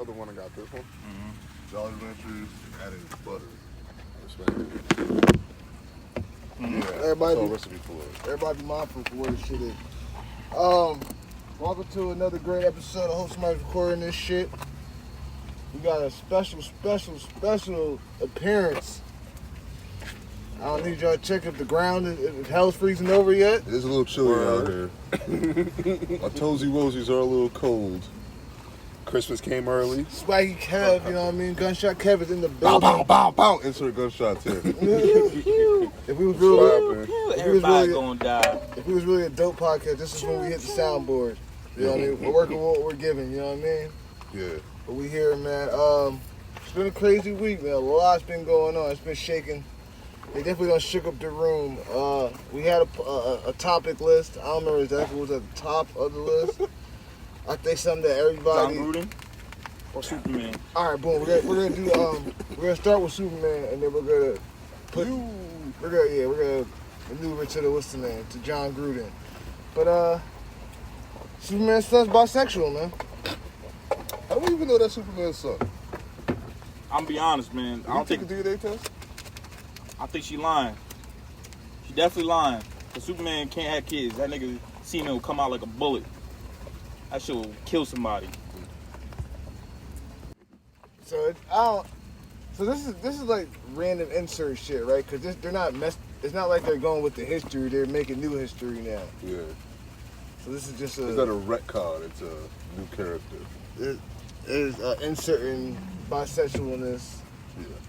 other one. I got this one. Jolly Ranchers added butter. Yeah, Everybody, recipe for it. Everybody be mindful for where this shit is. Welcome to another great episode. I hope somebody's recording this shit. We got a special appearance. I don't need y'all to check if the ground if hell's freezing over yet. It is a little chilly out here. My toesy woesies are a little cold. Christmas came early. Swaggy Kev, you know what I mean? Gunshot Kev is in the Bow, building. bow, bow, bow. Insert gunshots here. If we was really, everybody gonna die. If we was really a dope podcast, this is when we hit the soundboard. You know what I mean? We're working with what we're giving, you know what I mean? Yeah. But we here, man. It's been a crazy week, man. A lot's been going on. It's been shaking. They definitely done shook up the room. We had a topic list. I don't remember exactly what was at the top of the list. I think something that everybody. Jongruden or Superman. All right, boom. We're gonna do. We're gonna start with Superman, and then we're gonna put. We're gonna maneuver to the to Jongruden. But Superman's son's bisexual, man. How do we even know that's Superman's son? I'm gonna be honest, man. I don't think a DNA test. I think she lying. She definitely lying. Cause Superman can't have kids. That nigga semen will come out like a bullet. That shit will kill somebody. So So this is like random insert shit, right? Because they're not It's not like they're going with the history. They're making new history now. Yeah. So this is just It's not a retcon. It's a new character. It is inserting bisexualness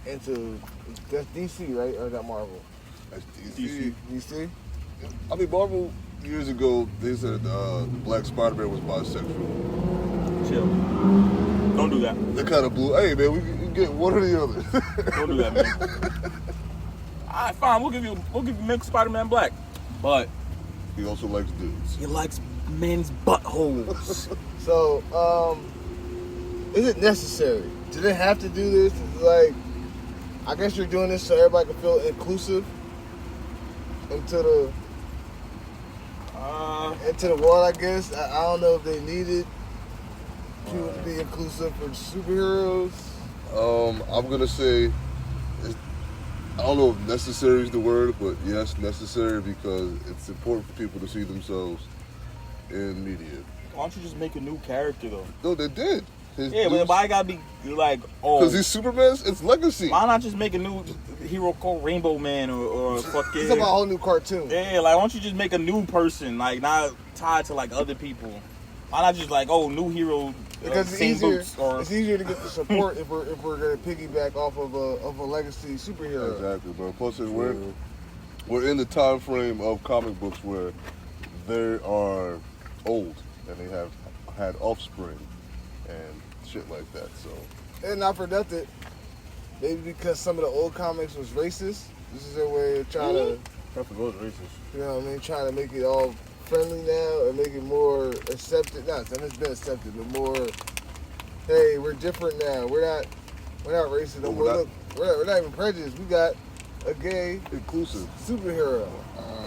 into that's DC, right? Or is that Marvel? That's DC. DC. I mean, Marvel years ago they said Black Spider-Man was bisexual. Chill. Don't do that. They kind of blew. Hey man, we can get one or the other. Don't do that, man. Alright, fine. We'll give you make Spider-Man black, but He also likes dudes. he likes men's buttholes. So, is it necessary? Do they have to do this? It's like, I guess you're doing this so everybody can feel inclusive into the world. I guess I don't know if they needed people to be inclusive for superheroes. I'm gonna say, I don't know if necessary is the word, but yes, necessary because it's important for people to see themselves in media. Why don't you just make a new character though? No, they did. But why gotta be like, because he's Superman's, it's legacy. Why not just make a new hero called Rainbow Man or fucking? It's about a whole new cartoon. Yeah, like why don't you just make a new person, like not tied to like other people? Why not just like new hero? Because it's easier. It's easier to get the support if we're gonna piggyback off of a legacy superhero. Exactly, bro. Plus, we're in the time frame of comic books where they are old and they have had offspring and shit like that. So, and not for nothing, maybe because some of the old comics was racist. This is their way of trying to. Perfect was racist. You know what I mean? Trying to make it all friendly now and make it more accepted. Not that it's been accepted, but more. Hey, we're different now. We're not racist no more. Look, we're not even prejudiced. We got a gay inclusive superhero,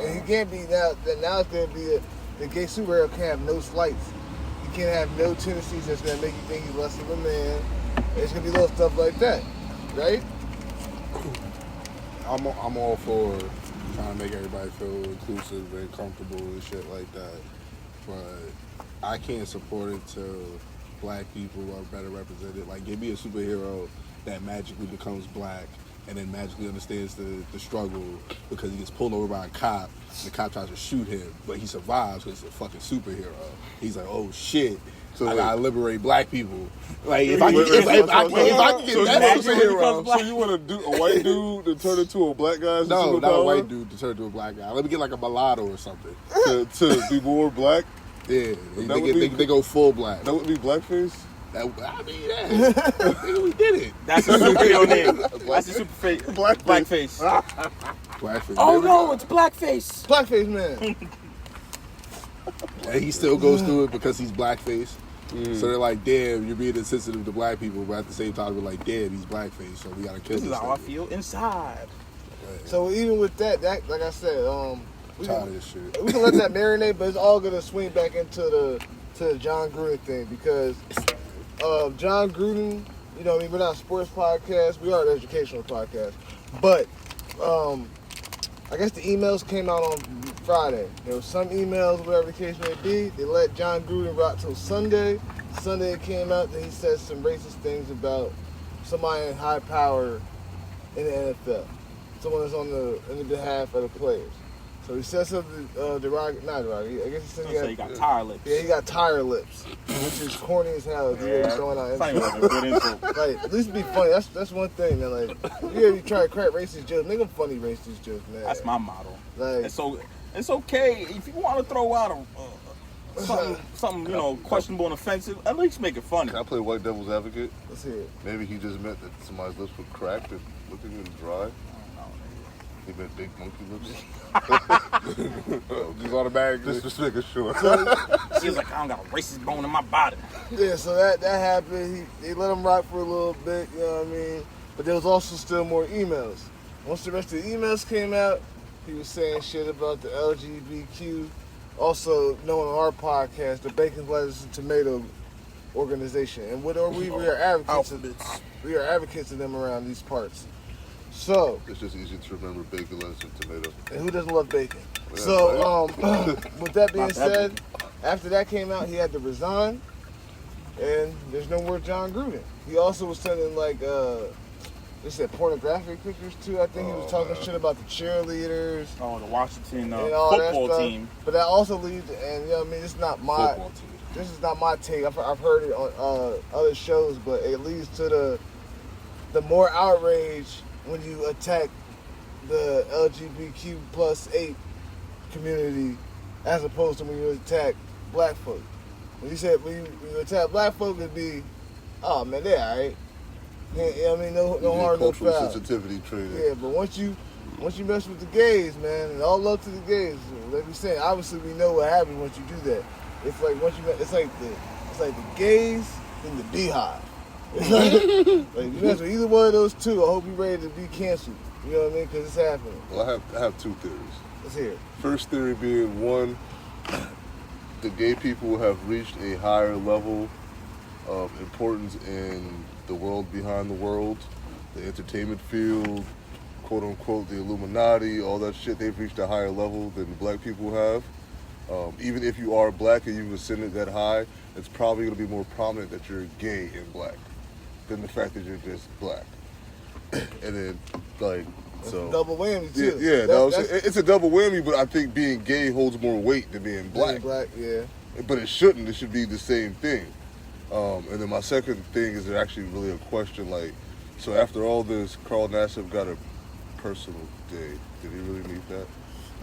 and he can't be now. Now it's gonna be the gay superhero can't have no slights. He can't have no tendencies that's gonna make you think he's less of a man. It's gonna be little stuff like that, right? I'm all for trying to make everybody feel inclusive and comfortable and shit like that, but I can't support it till black people are better represented. Like, give me a superhero that magically becomes black and then magically understands the struggle because he gets pulled over by a cop and the cop tries to shoot him, but he survives because he's a fucking superhero. He's like, oh shit, so I gotta liberate black people. Like, if I can get that superhero. So you want to do a white dude to turn into a black guy? No, not a white dude to turn into a black guy. Let me get like a mulatto or something. to be more black? Yeah, they go full black. That would be blackface? We did it. That's a superhero name. That's a super blackface. Blackface. Oh no, it's blackface. Blackface man. And he still goes through it because he's blackface. So they're like, damn, you're being insensitive to black people, but at the same time, we're like, damn, he's blackface, so we gotta kill this. This is how I feel inside. So even with that, like I said, we tired of this shit. We can let that marinate, but it's all gonna swing back into the Jongruden thing because John Gruden, you know what I mean? We're not a sports podcast. We are an educational podcast. But I guess the emails came out on Friday. There was some emails, whatever the case may be. They let John Gruden rock till Sunday. Sunday it came out that he said some racist things about somebody in high power in the NFL. Someone that's on the behalf of the players. So he said something derogatory. I guess he said he got tire lips. Yeah, he got tire lips, which is corny as hell. If you're throwing out It's not even like a good insult. like, at least be funny. That's one thing, man. Like, you try to crack racist jokes, make them funny racist jokes, man. That's my motto. Like, And so it's okay if you want to throw out something questionable and offensive. At least make it funny. Can I play white devil's advocate? let's hear it. Maybe he just meant that somebody's lips were cracked and looking and dry. He meant big monkey lips. Just automatically. Just making sure. He's like, I don't got a racist bone in my body. Yeah, so that happened. They let him rock for a little bit, you know what I mean? But there was also still more emails. Once the rest of the emails came out, he was saying shit about the LGBTQ. Also known on our podcast, the Bacon, Lettuce, and Tomato organization. And we are advocates we are advocates of them around these parts. So It's just easy to remember bacon, lettuce, and tomato. and who doesn't love bacon? Yeah, So with that being Not that said, after that came out, he had to resign, and there's no more John Gruden. He also was sending they said pornographic pictures too. I think he was talking shit about the cheerleaders Oh, the Washington and all that football stuff. team. But that also leads, and you know what I mean, it's not my. Football team. This is not my take. I've heard it on other shows, but it leads to the more outrage when you attack the LGBTQ plus 8 community as opposed to when you attack black folk. When you attack black folk, it'd be, oh man, they're alright. You know what I mean? No harm, no Cultural foul. sensitivity training. Yeah, but once you mess with the gays, man, and all love to the gays, like we said, obviously we know what happens once you do that. It's like it's like the gays and the beehive. It's like you mess with either one of those two, I hope you're ready to be canceled. You know what I mean? Because it's happening. Well, I have two theories. Let's hear it. First theory being, one, the gay people have reached a higher level of importance in the world behind the world, the entertainment field, quote unquote, the Illuminati, all that shit. They've reached a higher level than black people have. Even if you are black and you've ascended that high, it's probably going to be more prominent that you're gay and black than the fact that you're just black. And then, like, so Double whammy too. Yeah, it's a double whammy, but I think being gay holds more weight than being black. Yeah. But it shouldn't. It should be the same thing. And then my second thing is actually really a question, like, so after all this, Carl Nassif got a personal day. Did he really need that?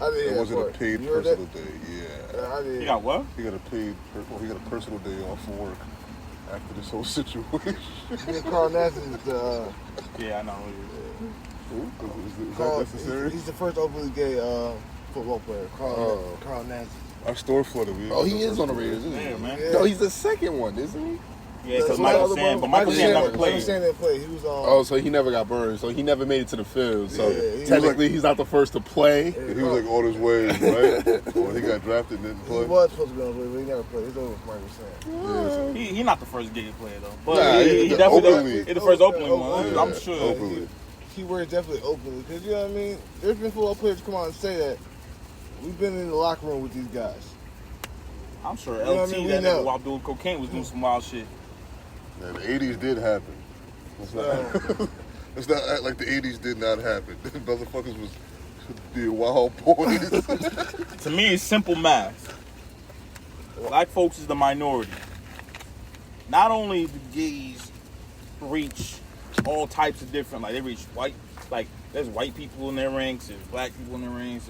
I did. It wasn't a paid You heard personal that? day. Yeah. I did. You got what? He got a personal day off for work after this whole situation. Me and Carl Nassif is Yeah, I know. Is that Carl, necessary? he's the first openly gay football player. Carl Nassif. Our store flooded. He is on the Raiders, isn't he? Yeah, man. Yeah. No, he's the second one, isn't he? Yeah, because So Michael the Sand, other but one- Michael Sand never Michael played. Sand didn't play. He was on. Oh, so he never got burned. So he never made it to the field. So Yeah, he technically, he's not the first to play. He was like on his way, right? Or he got drafted and didn't He play. was supposed to be on his way, but he never played. He's over with Michael Sand. He not the first gay player though, but Nah, he the definitely openly- he's the first opening one. Openly. I'm sure. Openly. Keyword definitely openly, because you know what I mean. There's been football players come out and say that we've been in the locker room with these guys. I'm sure You know what LT I mean? that We know. nigga while doing cocaine was doing some wild shit. Yeah, the 80s did happen. Let's not act like the 80s did not happen. Motherfuckers was being wild boys. To me, it's simple math. Black folks is the minority. Not only do gays reach all types of different, like they reach white, like there's white people in their ranks, there's black people in their ranks,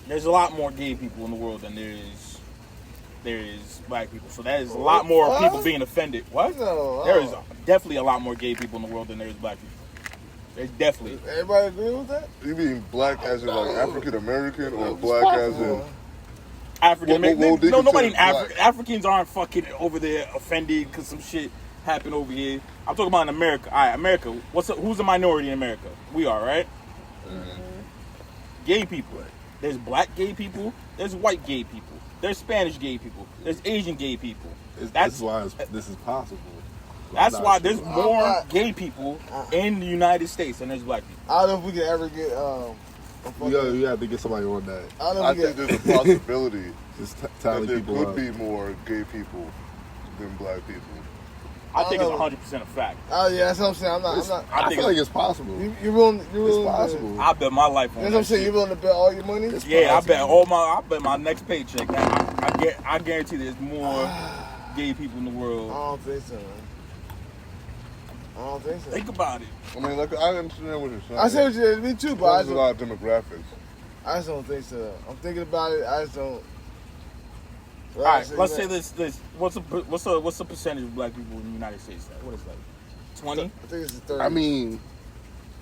there's a lot more gay people in the world than there is black people. So that is a lot more What? people being offended. What? No, There is definitely a lot more gay people in the world than there is black people. There's definitely. Everybody agree with that? You mean black as in like African American or black as in African American. What they No, nobody in consider Africa. black? Africans aren't fucking over there offended because some shit happened over here. I'm talking about in America. All right, America. Who's the minority in America? We are, right? Gay people. There's black gay people. There's white gay people. There's Spanish gay people. There's Asian gay people. That's why this is possible. That's Not why true. there's more gay people in the United States than there's black people. I don't know if we can ever get. You have to get somebody on that. I think there's a possibility Just that tally there people could up. be more gay people than black people. I think it's 100% a fact. Oh yeah, that's what I'm saying. I'm not. I feel like it's possible. You're willing. It's possible. I bet my life on That's that what I'm saying. shit. You're willing to bet all your money. Yeah, I bet my next paycheck. I guarantee there's more gay people in the world. I don't think so, man. I don't think so. Think about it. I mean, like, I understand what you're saying. I say what you me too, but There's a lot of demographics. I just don't think so. I'm thinking about it. I just don't. All right, let's say this. What's the percentage of black people in the United States? What is it, like 20? I think it's 30. I mean,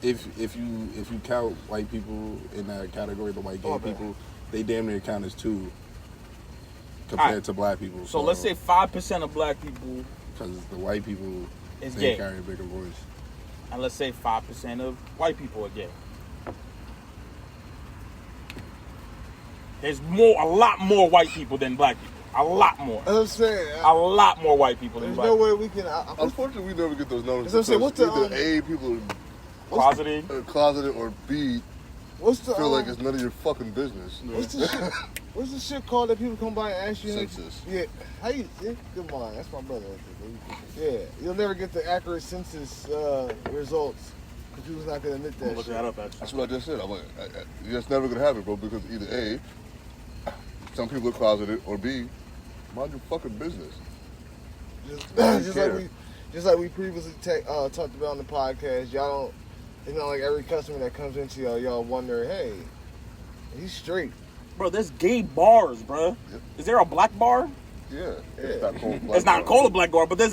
if you count white people in that category, the white gay people, they damn near count as 2 compared to black people. So let's say 5% of black people because the white people is they gay, carry a bigger voice. and let's say 5% of white people are gay. There's a lot more white people than black people. A lot more. That's what I'm saying. A lot more white people than There's black no people. way we can. Unfortunately, we never get those numbers. That's what I'm saying. What's because the, either A, people Closeted. are closeted, or B, What's the feel like it's none of your fucking business. What's the shit called that people come by and ask you? Census. Yeah. How you? Yeah, good mind. That's my brother. Yeah. You'll never get the accurate census results because people's not gonna admit that Look shit. that up, actually. That's what I just said. I'm like, that's never gonna happen, bro. Because either A, some people are closeted, or B, mind your fucking business. Just like we previously talked about on the podcast, y'all don't. It's not like every customer that comes into y'all wonder, hey, he's straight. Bro, there's gay bars, bro. Yep. Is there a black bar? Yeah. It's not called black. It's not called a black bar, but there's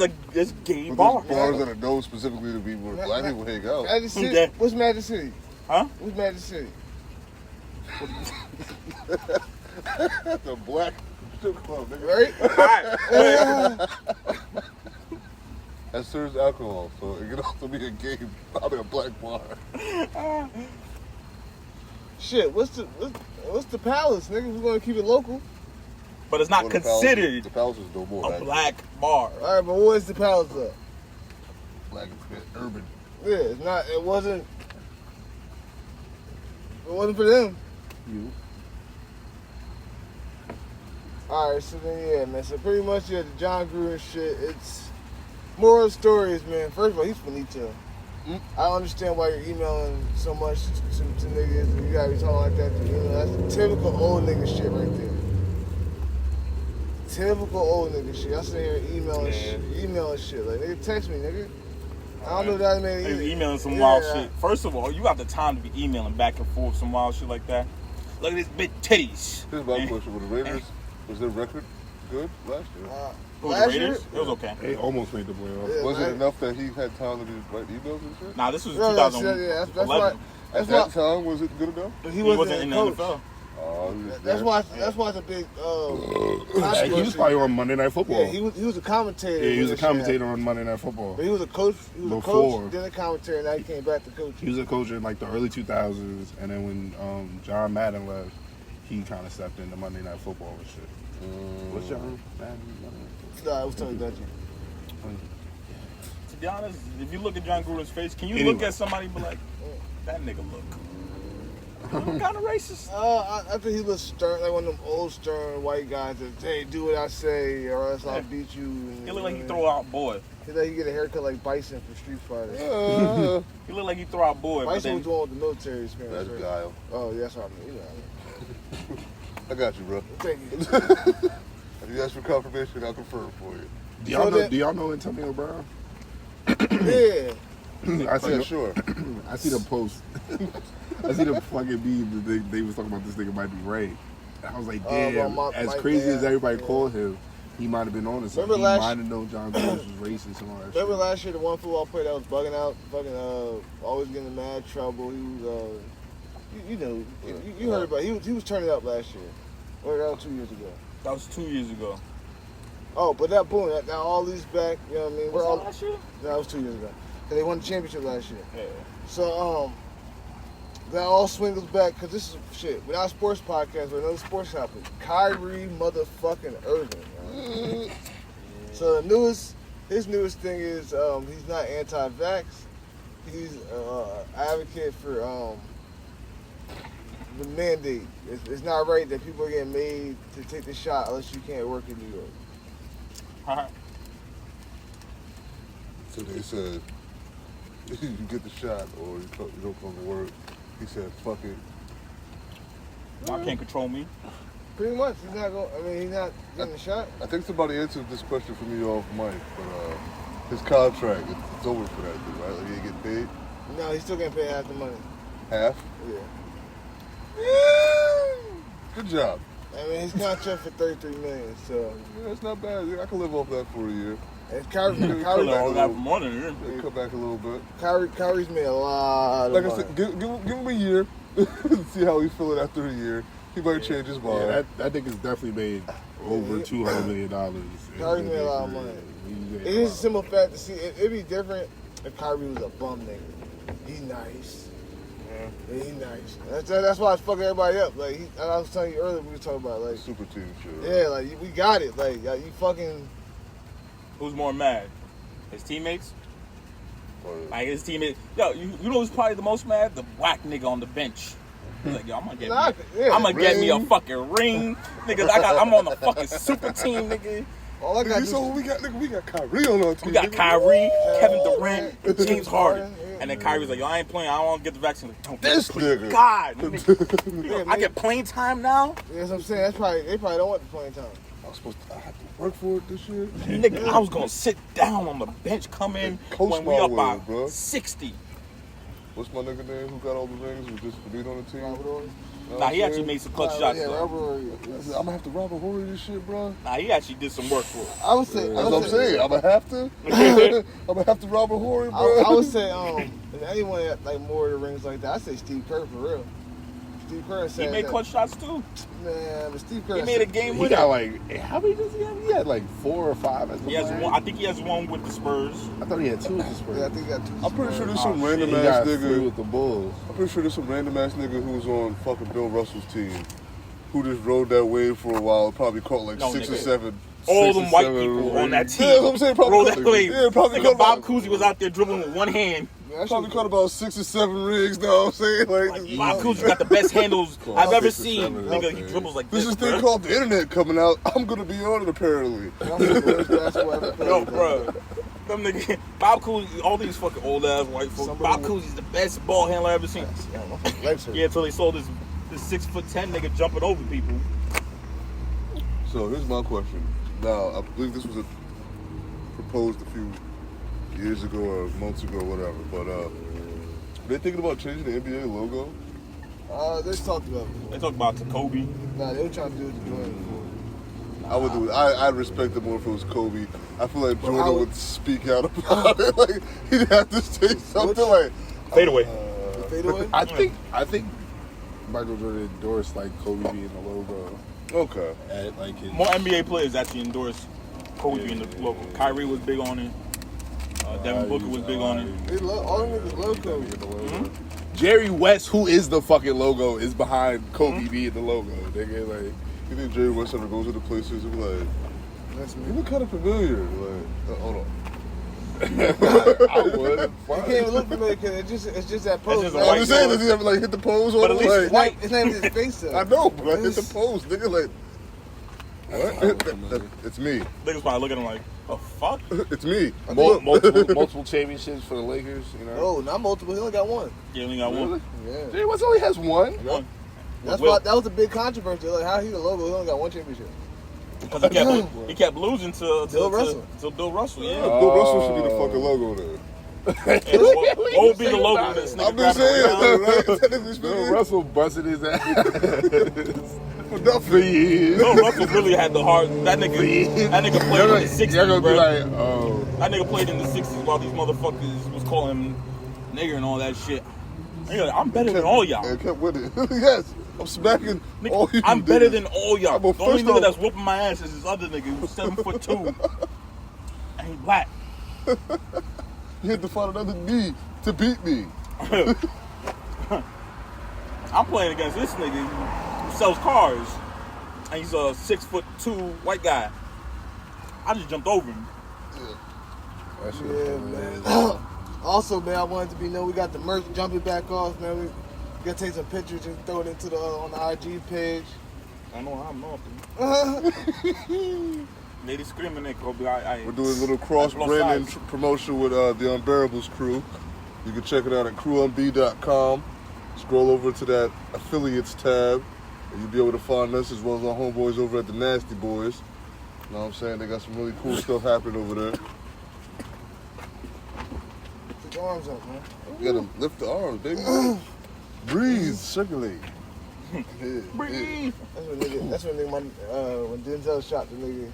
gay But bars. there's bars that are known specifically to be where black people hang out. Magic City. Yeah. What's Magic City? Huh? What's Magic City? That's a black strip club, nigga. Right? That serves alcohol, so it can also be a gay, probably a black bar. Shit, what's the palace, nigga? We're gonna keep it local. But it's not Well, considered the palace is no more. a actually. black bar. All right, but what is the palace of? Black urban. Yeah, it's not. It wasn't for them. You. All right, so then yeah, man. So pretty much the John Gruden shit. It's moral of the story is, man. First of all, he's finito. I don't understand why you're emailing so much to niggas. You gotta be talking like that. That's typical old nigga shit right there. Typical old nigga shit. I sit here emailing shit. Like, nigga, text me, nigga. I don't know that man. He's emailing some wild shit. First of all, you got the time to be emailing back and forth some wild shit like that. Look at this big titties. Here's my question: Were the Raiders, was their record good last year? Who was last the Raiders? year? It was okay. They almost made the playoffs. Yeah, Was man. it enough that he had time to write emails and shit? Nah, this was No, 2011. yeah, that's why. At That's that why. time, was it good enough? He wasn't in the coach. NFL. Oh, he was That's there. why. That's why it's a big. Hey, he was probably on Monday Night Football. Yeah, he was a commentator. Yeah, he was a when that shit commentator happened. on Monday Night Football. But he was a coach. He was Before. a coach, then a commentator, and now he came back to coach. He was a coach in like the early 2000s, and then when John Madden left, he kind of stepped into Monday Night Football and shit. What's John Madden? Nah, I was telling you that. To be honest, if you look at John Gruden's face, can you Anyway. look at somebody and be like, that nigga look kind of racist? I think he looks stern, like one of them old stern white guys that, hey, do what I say, or else I'll beat you. And, He look like he throw out boy. He like he get a haircut like Bison from Street Fighter. He look like he throw out boy. But Bison then, was the one with the military experience. That's right? Guile. Oh, yeah, that's what I mean. You know I got you, bro. what I mean. Thank you. If you ask for confirmation, I'll confirm for you. Do y'all know Antonio Brown? Yeah. I see. Yeah, sure. I see the post. I see the fucking meme that they was talking about this nigga might be right. And I was like, damn. As crazy as everybody called him, he might have been on to something. He might have known John Jones was racist and all that Remember shit. last year, the one football player that was bugging out, fucking always getting in mad trouble. He was, you heard about it. He was turning up last year. Or that was 2 years ago. that was 2 years ago. Oh, but that boom, that all these back, you know what I mean? Was that last year? That was 2 years ago. 'Cause they won the championship last year. Yeah. So, that all swings back because this is shit. We're not a sports podcast, we're another sports topic. Kyrie motherfucking Irving. Right? So his newest thing is he's not anti-vax. He's advocate for the mandate. It's not right that people are getting made to take the shot unless you can't work in New York. So they said, you get the shot or you don't come to work. He said, fuck it. I can't control me. Pretty much. He's not getting the shot. I think somebody answered this question for me off mic, but his contract, it's over for that dude, right? Like he ain't get paid? No, he's still getting paid half the money. Half? Yeah. Good job. I mean, his contract for $33 million, so. Yeah, that's not bad. I can live off that for a year. And Kyrie All that for more than a year. Yeah, cut back a little bit. Kyrie's made a lot of Like money. I said, give him a year. See how he's feeling after a year. He might change his mind. Yeah, that nigga's definitely made over $200 million. Kyrie made a lot of money. It is a simple fact to see. It'd be different if Kyrie was a bum nigga. He's nice. Yeah, he's nice. That's why I was fucking everybody up. Like I was telling you earlier, we were talking about like super team shit. Right? Yeah, like we got it. Like you fucking. Who's more mad? His teammates? Or, Like his teammates. Yo, you know who's probably the most mad? The whack nigga on the bench. He's like, yo, I'm gonna get me a fucking ring. Nigga, I'm on the fucking super team, nigga. All I got so we got Kyrie on our team. We got Kyrie, Kevin Durant, James Harden. And then Kyrie's like, yo, I ain't playing. I don't want to get the vaccine. Like, don't This please, nigga. God. Nigga, I get playing time now? Yeah, that's what I'm saying. They probably don't want the playing time. I have to work for it this year. Nigga, I was going to sit down on the bench, come in Coach when we my up way, by bro. 60. What's my nigga name who got all the rings who just beat on the team? Robert Horry. Nah, he actually made some clutch shots. Yeah, though. Robert Horry. I'm gonna have to Robert Horry this shit, bro. Nah, he actually did some work for it. I would say. That's what I'm saying. I'm gonna have to. I'm gonna have to Robert Horry, bro. I would say, if anyone had like more of the rings like that, I'd say Steve Kerr for real. Steve Kerr said He made that. clutch shots too. Man, but Steve Kerr. He made a game He winner. got like, how many does he have? He had like 4 or 5 as a He has player. one. I think he has one with the Spurs. I thought he had 2 as a Spurs. Yeah, I think he got 2. I'm pretty sure there's Oh, some shit. random He ass got 3 nigga. with the Bulls. I'm pretty sure there's some random ass nigga who was on fucking Bill Russell's team, who just rode that wave for a while. Probably caught like No, 6 or nigga. 7. All 6 them or white 7 people on that team. Yeah, that's what I'm saying. Probably Roll caught- that wave. Yeah, probably Nigga, caught Bob about, Cousy was out there dribbling with one hand. probably caught about 6 or 7 rings. Know what I'm saying? Like Bob Cousy got the best handles Cool. I've ever 6 or seen. 7, Nigga, he okay. dribbles like This this. is thing bruh. called the internet coming out. I'm gonna be on it apparently. Yo, bro. Them nigga, Bob Cousy, all these fucking old ass white folks. Somebody- Bob Cousy's the best ball handler I ever seen. Legs hurt. Yeah, until they saw this 6'10" nigga jumping over people. So here's my question. Now I believe this was proposed a few years ago or months ago, whatever. But they thinking about changing the NBA logo. They talked about it before. They talk about Kobe. Nah, they were trying to do it to Jordan before. I would do it. I'd respect it more if it was Kobe. I feel like Jordan how- would speak out about it. Like he'd have to say something like Fade away. The fadeaway? I think Michael Jordan endorsed like Kobe being the logo okay. at like his. More NBA players actually endorsed Kobe being the logo. Kyrie was big on it. Devin Booker was big on it. They love, all them niggas love Kobe. Mm-hmm. Jerry West, who is the fucking logo, is behind Kobe being the logo. Nigga, like, You think Jerry West ever goes to the places and be like, That's you me. look kind of familiar? Like, hold on. I would. You can't even look familiar because it's just that pose. just a man. white I'm just saying, boy. does he ever like hit the pose But on at him? least Like, it's white. It's not even his face though. I know, but I hit the It's- pose, nigga. Like, what? It's me. Niggas probably looking at him like, the fuck? It's me. multiple championships for the Lakers, you know. No, not multiple. He only got one. Yeah, only got one. Yeah. Jerry West only has one. One. That's Will. why that was a big controversy. Like, how he the logo? He only got one championship. Because he kept losing to Bill Russell. Bill Russell, yeah. Bill Russell should be the fucking logo there. And what would be the logo of this nigga? I'm just saying, right? Technically Bill speaking, Russell busted his ass for nothing. Bill Russell really had the heart. That nigga played in the 60s, You're gonna bro. be like, oh. That nigga played in the 60s while these motherfuckers was calling him nigger and all that shit. Nigga, I'm better than all y'all. And kept with it. Yes, I'm smacking all Nigga, you I'm better niggas. than all y'all. Well, The only first nigga off- that's whooping my ass is this other nigga who's 7'2", and he black. You had to find another knee to beat me. I'm playing against this nigga who sells cars. And he's a 6'2" white guy. I just jumped over him. That shit Yeah, was man. Also, man, I wanted to be known we got the merch jumping back off, man. We gotta take some pictures and throw it into the on the IG page. I know how I'm nothing. Lady screaming at Kobe. We're doing a little cross-branding promotion with the Unbearables crew. You can check it out at CrewMD.com. Scroll over to that affiliates tab, and you'll be able to find us as well as our homeboys over at the Nasty Boys. You know what I'm saying? They got some really cool stuff happening over there. Put your arms up, man. You gotta lift the arms, baby. Breathe, circulate. Yeah, Breathe. That's when nigga, when Denzel shot the nigga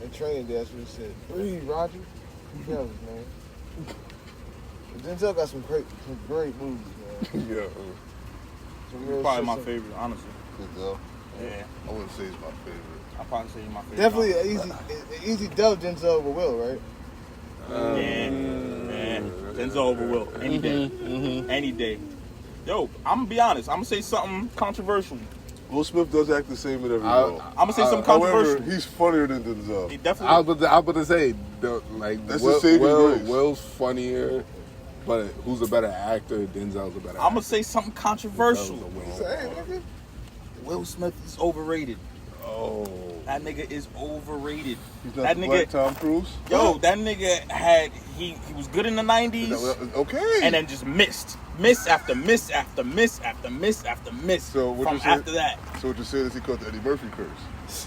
in training day, that's what he said. Breathe, Roger. Yeah, man. Denzel got some great movies, man. Yeah. Some real Probably shit, my some- favorite, honestly. Denzel. Yeah. I wouldn't say he's my favorite. I'll probably say he's my favorite. Definitely an easy dub Denzel over Will, right? Yeah. Denzel over Will. Any day. Any day. Yo, I'm gonna be honest. I'm gonna say something controversial. Will Smith does act the same in every role. I'm gonna say something However, controversial. he's funnier than Denzel. He I definitely. was about to say, like, That's the saving grace. Will's funnier, but who's a better actor? Denzel's a better actor. I'm gonna say something controversial. Say, hey, nigga. Will Smith is overrated. Oh. That nigga is overrated. He's not That the nigga- Black Tom Cruise. Yo, that nigga had he was good in the 90s Okay. and then just missed. Miss after miss after miss after miss after miss So what from you're saying- after that. So what you're saying is he caught the Eddie Murphy curse.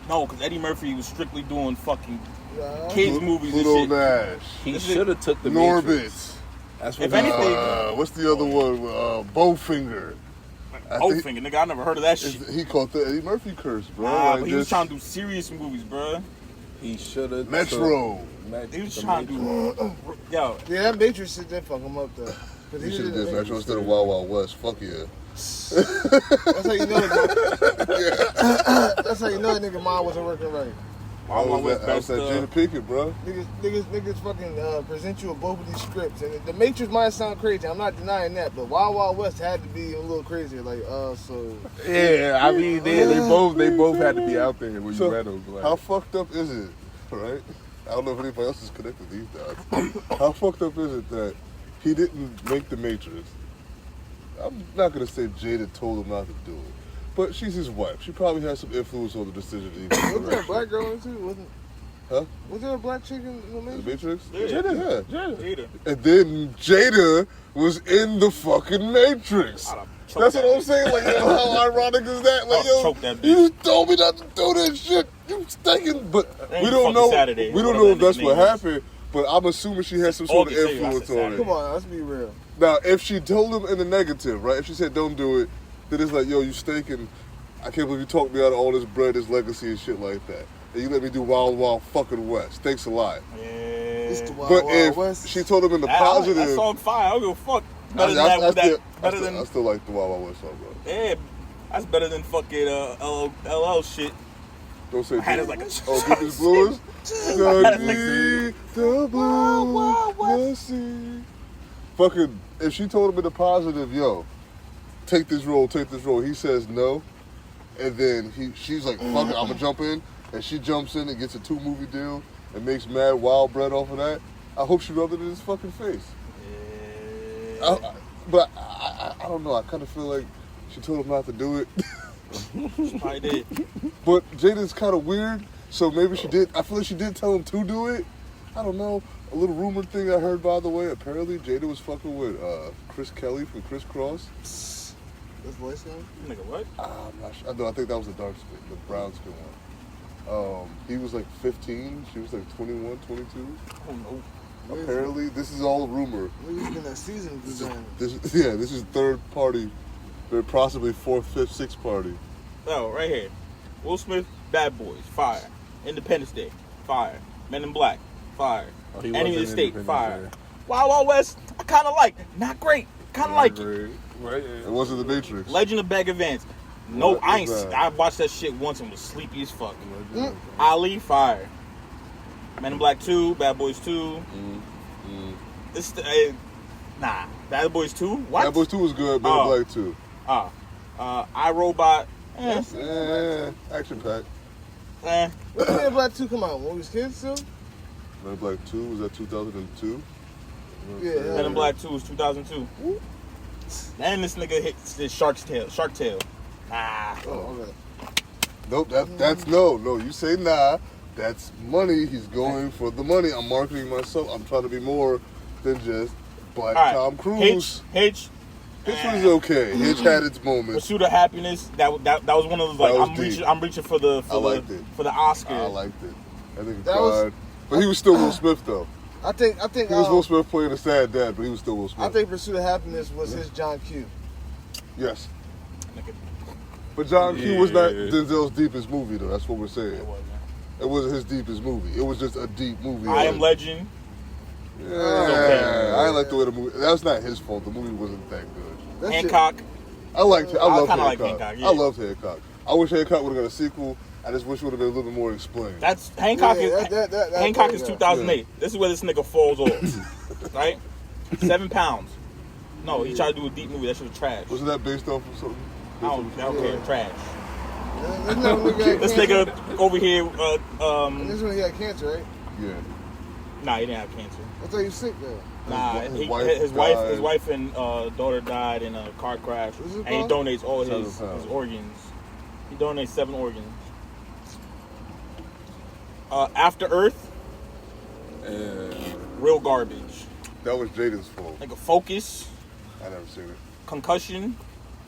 No, because Eddie Murphy was strictly doing fucking Nah. kids movies and Pluto shit. Nash. He This is- should have took the Norbit. Matrix. That's what If he anything- thought. What's the other one? Bowfinger. I Oh, think finger, nigga, I never heard of that shit. he caught the Eddie Murphy curse, bro. Nah, Like but he was this- trying to do serious movies, bro. He should have. Metro. He was trying to do. Yo, Yeah, that Matrix shit did fuck him up though. 'Cause You he should have did did the Metro instead of Wild Wild West. Fuck yeah. That's how you know that. That's how you know that nigga mind wasn't working right. Wild Wild West I was best. that Jada Pinkett, bro. Niggas fucking present you with both of these scripts, and the Matrix might sound crazy. I'm not denying that, but Wild Wild West had to be a little crazier. Like, so Yeah, I mean, they both had to be out there when So, you read those. Like, how fucked up is it, right? I don't know if anybody else is connected these days. How fucked up is it that he didn't make the Matrix? I'm not gonna say Jada told him not to do it, but she's his wife. She probably has some influence on the decision. was there a black girl in it too? Wasn't? Huh? Was there a black chick in the The Matrix? Matrix? Yeah. Yeah. Jada. And then Jada was in the fucking Matrix. I'd have choked That's that what I'm bitch. saying. Like, yo, how ironic is that? Like, I'll yo, choke that bitch. you told me not to do that shit. You stinking. But Ain't we don't fucking know. Saturday, We don't whatever know if that that's nigga what name is. happened. But I'm assuming she has some sort of August, I said influence on Saturday. it. Come on, let's be real. Now, if she told him in the negative, right? If she said don't do it, then it's like, yo, you stinking. I can't believe you talked me out of all this bread, this legacy, and shit like that. And you let me do Wild Wild fucking West. Thanks a lot. It's the Yeah. Wild But Wild if West. she told him in the That positive, song fire. I don't give a fuck. I Better than that. I still like the Wild Wild West song, bro. Yeah, that's better than fucking LL shit. Don't say I had it Deep- like a Oh, Deepest Blues? I had it like The the blue, the sea. Fucking, if she told him in the positive, yo, take this role, he says no, and then she's like, fuck it, I'm gonna jump in, and she jumps in and gets a 2-movie deal and makes mad wild bread off of that. I hope she rubbed it in his fucking face. But I don't know, I kind of feel like she told him not to do it. I did. But Jada's kind of weird, so maybe she did. I feel like she did tell him to do it. I don't know. A little rumored thing I heard, by the way. Apparently, Jada was fucking with Chris Kelly from Criss Cross. That's light skin? Nigga, what? I'm not sure. No, I think that was the dark skin, the brown skin one. He was like 15. She was like 21, 22. Oh no. Apparently, this is all a rumor. Niggas been that season design. This is third party, or possibly fourth, fifth, sixth party. Oh, right here. Will Smith, Bad Boys, fire. Independence Day, fire. Men in Black, fire. Oh, he Enemy of the was in State, Independence fire. Day. Wild Wild West, I kind of like. Not great, kind of like it. Right. It wasn't the Matrix. Legend of Bagger Vance. No, What I is ain't. that? I watched that shit once and was sleepy as fuck. Ali, fire. Men in Black 2, Bad Boys 2. This Nah. Bad Boys 2? What? Bad Boys 2 was good. Men in Black 2. iRobot. Action pack. Eh. When did Men in Black 2 come out? When we was kids still? Men in Black 2 was that 2002? Yeah. Men in Black 2 was 2002. And this nigga hit this Shark Tail. Nah. Oh, okay. Nope, that's no. You say nah. That's money. He's going for the money. I'm marketing myself. I'm trying to be more than just Black Tom Cruise. Hitch. Hitch was okay. Hitch had its moments. Pursuit of Happiness. That was one of those like I'm reaching for the Oscar. I liked it. I think That was- tried. But he was still Will Smith though. I think He was Will Smith playing a sad dad, but he was still Will Smith. I think Pursuit of Happiness was his John Q. Yes. But John Q was not Denzel's deepest movie though. That's what we're saying. It wasn't his deepest movie. It was just a deep movie. I Am Legend. Yeah, okay. I like the way the movie. That's not his fault. The movie wasn't that good. That Hancock. I loved Hancock. Like Hancock, yeah. I loved Hancock. I wish Hancock would have got a sequel. I just wish it would have been a little bit more explained. That's Hancock. Hancock is 2008. Yeah. This is where this nigga falls off. Right? 7 pounds. No, he tried to do a deep movie. That shit was trash. Wasn't that based off of something? I don't care. Trash. This This nigga over here. This one he had cancer, right? Yeah. Nah, he didn't have cancer. I thought he was sick though. Nah, His his wife wife and daughter died in a car crash, What's it and he called? donates all 7 his pounds. organs. He donates 7 organs. After Earth, real garbage. That was Jaden's fault. Like a Focus, I never seen it. Concussion,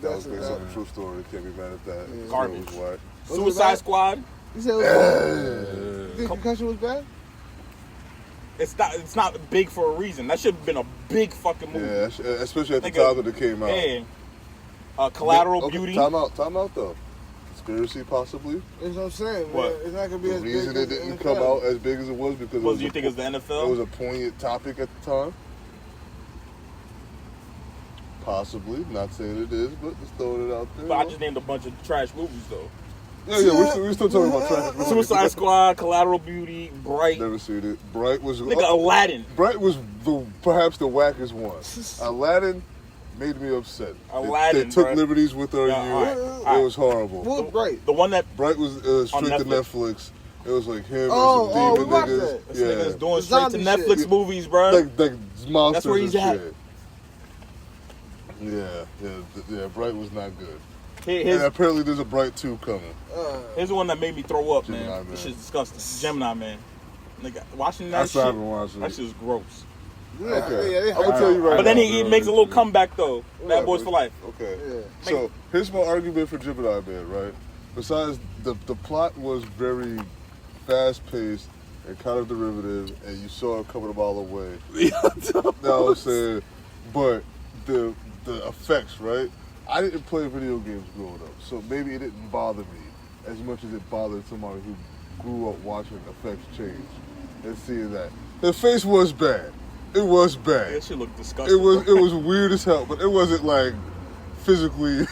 That was based on a true story. Can't be mad at that. Yeah. Garbage. That was why. Was it Suicide bad? Squad. You said it was bad? You think Concussion was bad? It's not big for a reason. That should have been a big fucking movie. Yeah, especially at the Nigga, time that it came out. Yeah. Collateral Okay, Beauty. Time out though. Conspiracy possibly. That's what I'm saying. What? Man. It's not gonna be The as big reason as it didn't NFL. come out as big as it was because What do you think is the NFL? It was a poignant topic at the time. Possibly, not saying it is, but just throwing it out there. But I just named a bunch of trash movies though. Yeah, we're still talking about trash movies. Suicide Squad, Collateral Beauty, Bright. Never seen it. Bright was Nigga, Aladdin. Bright was perhaps the wackest one. Aladdin made me upset. Aladdin, they took bruh. liberties with our Yeah, youth. alright. It was horrible. What was Bright? The one that Bright was straight to Netflix. Netflix. It was like him Oh, and some we demon watched niggas. that. this nigga's Yeah, doing The straight to zombie Netflix shit. movies, bro. like monsters where he's and at. shit. Yeah. Bright was not good. His, And apparently there's a Bright 2 coming. here's the one that made me throw up, Gemini man. Man. This shit's disgusting. Gemini Man. Nigga, watching that I still shit, haven't watched that it. shit's gross. Okay. Yeah, I'm gonna tell you right But then now. he makes a little comeback though. Bad Boys for Life. Okay. Yeah. So here's my argument for Gemini Man, right? Besides the plot was very fast paced and kind of derivative, and you saw it coming a mile away. Now I'm saying, but the effects, right? I didn't play video games growing up, so maybe it didn't bother me as much as it bothered somebody who grew up watching effects change and seeing that. The face was bad. It was bad. That shit looked disgusting. It was weird as hell, but it wasn't like physically.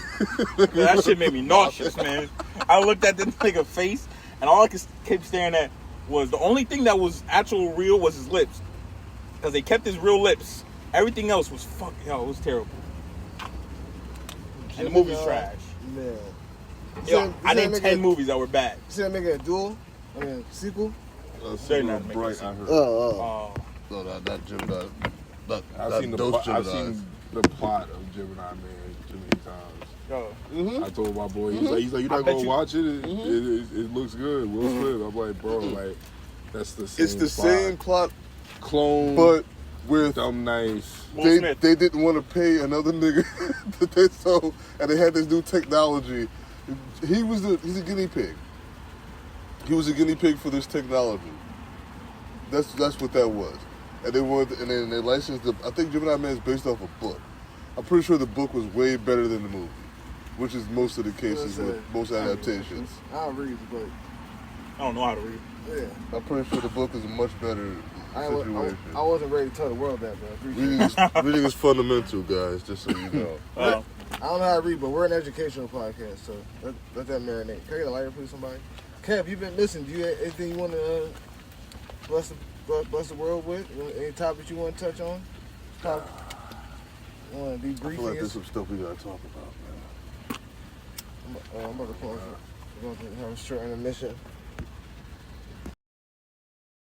That shit made me nauseous, man. I looked at the nigga face, and all I kept staring at was the only thing that was actual real was his lips, because they kept his real lips. Everything else was it was terrible. And the movie's trash. Man. Yo, I named 10 movies that were bad. You see that making a duel? I mean, sequel? They're not making Bright, a I heard. Oh, No, not Gemini. Not I've seen those I've Geminis. seen the plot of Gemini Man too many times. yo. I told my boy, he's like, you're I not bet gonna you- watch it? It looks good. Will Smith. I'm like, bro, like that's the same. It's the same plot, clone, but with dumb nice. Will Smith. they didn't want to pay another nigga that they sold, and they had this new technology. He's a guinea pig. He was a guinea pig for this technology. That's what that was. And then they licensed I think Gemini Man is based off a book. I'm pretty sure the book was way better than the movie, which is most of the cases with most adaptations. I'll read the book. I don't know how to read. Yeah. I'm pretty sure the book is a much better situation. I wasn't ready to tell the world that, but I appreciate it. Reading is fundamental, guys, just so you know. I don't know how to read, but we're an educational podcast, so let that marinate. Can I get a lighter, please, somebody? Kev, you've been missing. Do you have anything you want to bless the world with? Any topics you want to touch on? want to I feel like debrief there's some stuff we gotta talk about, man. I'm about to pause it. We're going to have a short intermission.